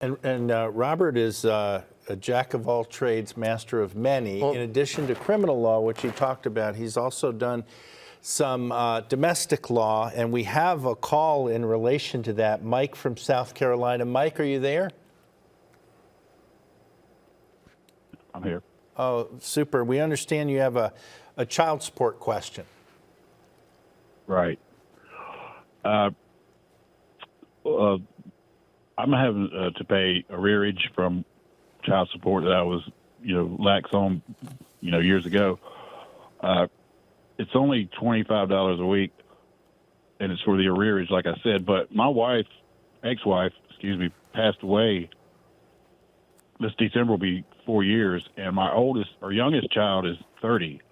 And Robert is a jack of all trades, master of many. Well, in addition to criminal law, which he talked about, he's also done some domestic law, and we have a call in relation to that. Mike from South Carolina. Mike, are you there? I'm here. Oh, super. We understand you have a child support question. Right. I'm having to pay arrearage from child support that I was, lax on, years ago. It's only $25 a week, and it's for the arrearage, like I said. But my ex-wife, passed away. This December will be 4 years, and my youngest child is 30.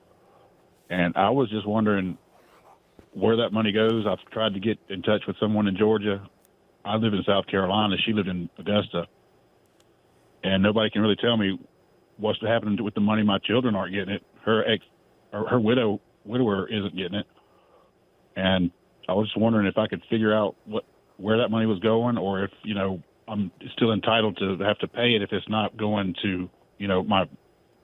And I was just wondering where that money goes. I've tried to get in touch with someone in Georgia. I live in South Carolina. She lived in Augusta. And nobody can really tell me what's happening with the money. My children aren't getting it. Her widower isn't getting it. And I was just wondering if I could figure out where that money was going, or if, I'm still entitled to have to pay it if it's not going to, my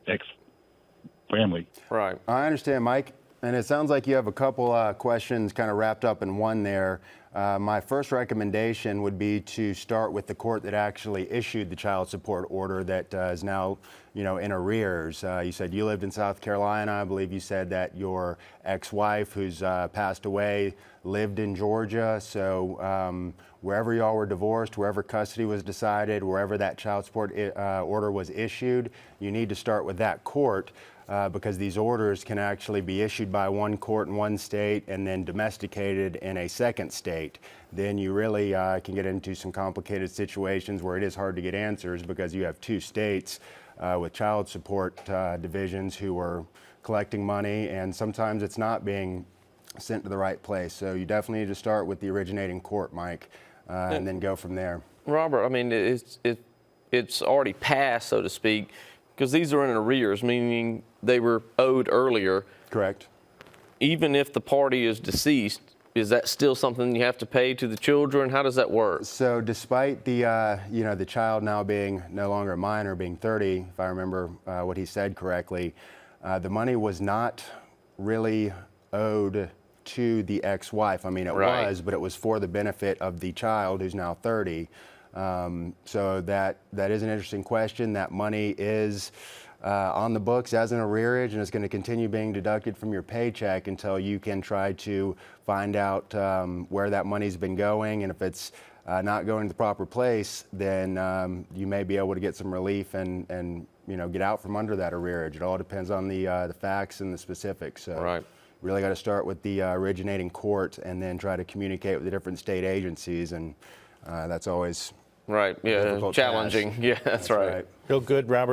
ex-family. right. I understand, Mike. And it sounds like you have a couple questions kind of wrapped up in one there. My first recommendation would be to start with the court that actually issued the child support order that is now, in arrears. You said you lived in South Carolina. I believe you said that your ex-wife, who's passed away, lived in Georgia. So wherever y'all were divorced, wherever custody was decided, wherever that child support order was issued, you need to start with that court. Because these orders can actually be issued by one court in one state and then domesticated in a second state. Then you really can get into some complicated situations where it is hard to get answers because you have two states with child support divisions who are collecting money, and sometimes it's not being sent to the right place. So you definitely need to start with the originating court, Mike, and then go from there. Robert, I mean, it's already passed, so to speak, because these are in arrears, meaning they were owed earlier. Correct. Even if the party is deceased, is that still something you have to pay to the children? How does that work? So despite the, the child now being no longer a minor, being 30, if I remember what he said correctly, the money was not really owed to the ex-wife. I mean, it was, but it was for the benefit of the child who's now 30. So that is an interesting question. That money is on the books as an arrearage, and it's going to continue being deducted from your paycheck until you can try to find out where that money's been going. And if it's not going to the proper place, then you may be able to get some relief and get out from under that arrearage. It all depends on the facts and the specifics. So really got to start with the originating court and then try to communicate with the different state agencies, and that's always challenging. task. Yeah, that's right. Real good, Robert.